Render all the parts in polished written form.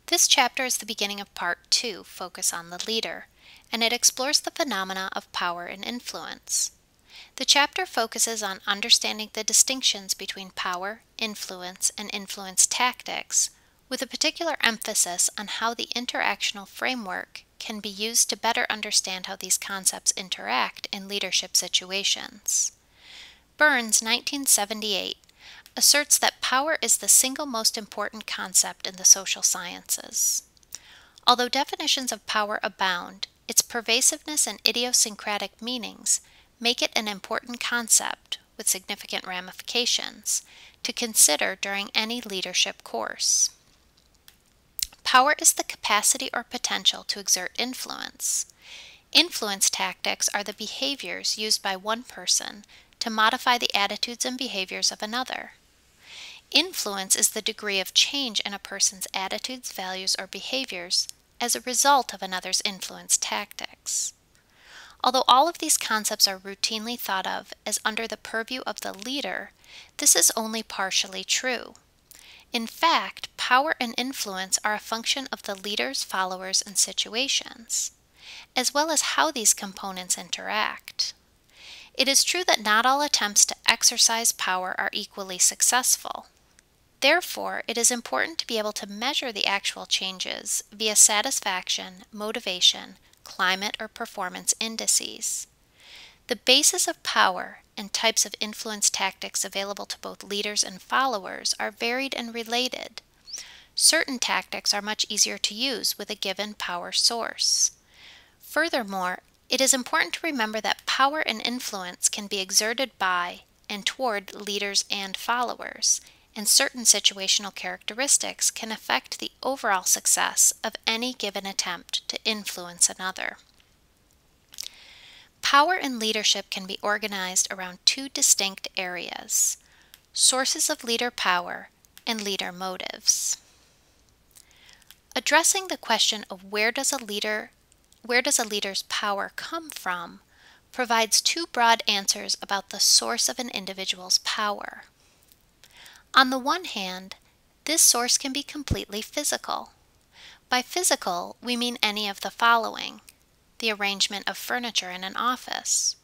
This chapter is the beginning of Part 2, Focus on the Leader, and it explores the phenomena of power and influence. The chapter focuses on understanding the distinctions between power, influence, and influence tactics, with a particular emphasis on how the interactional framework can be used to better understand how these concepts interact in leadership situations. Burns, 1978, asserts that power is the single most important concept in the social sciences. Although definitions of power abound, its pervasiveness and idiosyncratic meanings make it an important concept with significant ramifications to consider during any leadership course. Power is the capacity or potential to exert influence. Influence tactics are the behaviors used by one person to modify the attitudes and behaviors of another. Influence is the degree of change in a person's attitudes, values, or behaviors as a result of another's influence tactics. Although all of these concepts are routinely thought of as under the purview of the leader, this is only partially true. In fact, power and influence are a function of the leader's followers and situations, as well as how these components interact. It is true that not all attempts to exercise power are equally successful. Therefore, it is important to be able to measure the actual changes via satisfaction, motivation, climate, or performance indices. The basis of power and types of influence tactics available to both leaders and followers are varied and related. Certain tactics are much easier to use with a given power source. Furthermore, it is important to remember that power and influence can be exerted by and toward leaders and followers, and certain situational characteristics can affect the overall success of any given attempt to influence another. Power and leadership can be organized around two distinct areas: sources of leader power and leader motives. Addressing the question of where does a leader's power come from provides two broad answers about the source of an individual's power. On the one hand, this source can be completely physical. By physical, we mean any of the following: the arrangement of furniture in an office,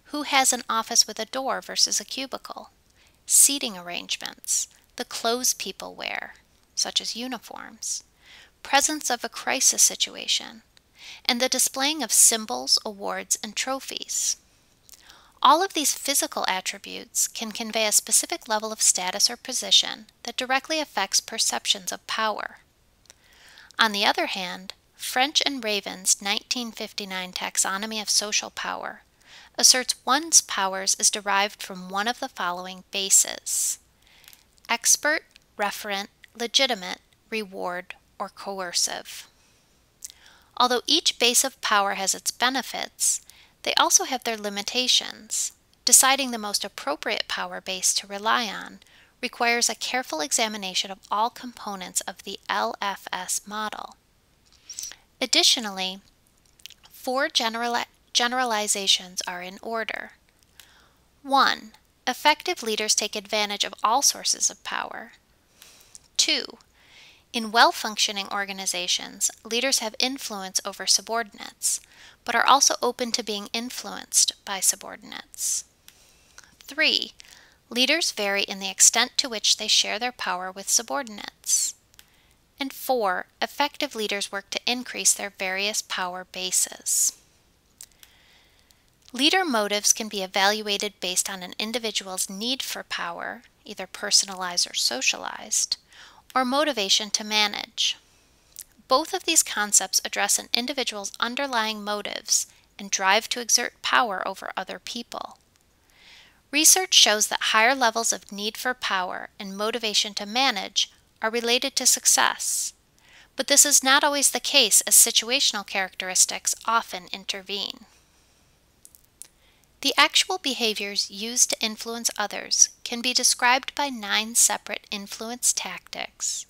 who has an office with a door versus a cubicle, seating arrangements, the clothes people wear, such as uniforms, presence of a crisis situation, and the displaying of symbols, awards, and trophies. All of these physical attributes can convey a specific level of status or position that directly affects perceptions of power. On the other hand, French and Raven's 1959 taxonomy of social power asserts one's powers is derived from one of the following bases: expert, referent, legitimate, reward, or coercive. Although each base of power has its benefits, they also have their limitations. Deciding the most appropriate power base to rely on requires a careful examination of all components of the LFS model. Additionally, four generalizations are in order. 1. Effective leaders take advantage of all sources of power. 2. In well-functioning organizations, leaders have influence over subordinates, but are also open to being influenced by subordinates. 3. Leaders vary in the extent to which they share their power with subordinates. And 4. Effective leaders work to increase their various power bases. Leader motives can be evaluated based on an individual's need for power, either personalized or socialized, or motivation to manage. Both of these concepts address an individual's underlying motives and drive to exert power over other people. Research shows that higher levels of need for power and motivation to manage are related to success, but this is not always the case, as situational characteristics often intervene. The actual behaviors used to influence others can be described by 9 separate influence tactics,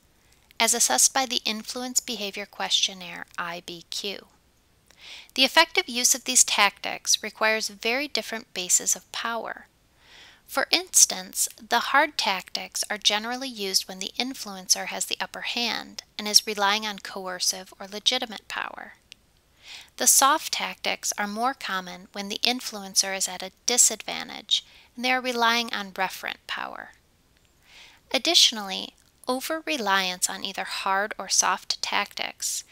as assessed by the Influence Behavior Questionnaire (IBQ). The effective use of these tactics requires very different bases of power. For instance, the hard tactics are generally used when the influencer has the upper hand and is relying on coercive or legitimate power. The soft tactics are more common when the influencer is at a disadvantage and they are relying on referent power. Additionally, over-reliance on either hard or soft tactics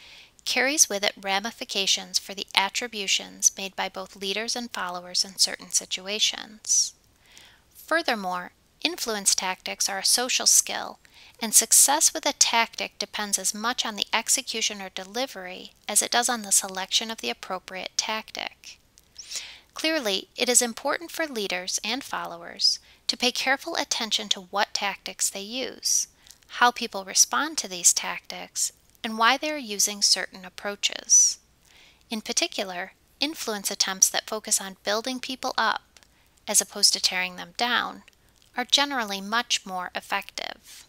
carries with it ramifications for the attributions made by both leaders and followers in certain situations. Furthermore, influence tactics are a social skill, and success with a tactic depends as much on the execution or delivery as it does on the selection of the appropriate tactic. Clearly, it is important for leaders and followers to pay careful attention to what tactics they use, how people respond to these tactics, and why they are using certain approaches. In particular, influence attempts that focus on building people up, as opposed to tearing them down, are generally much more effective.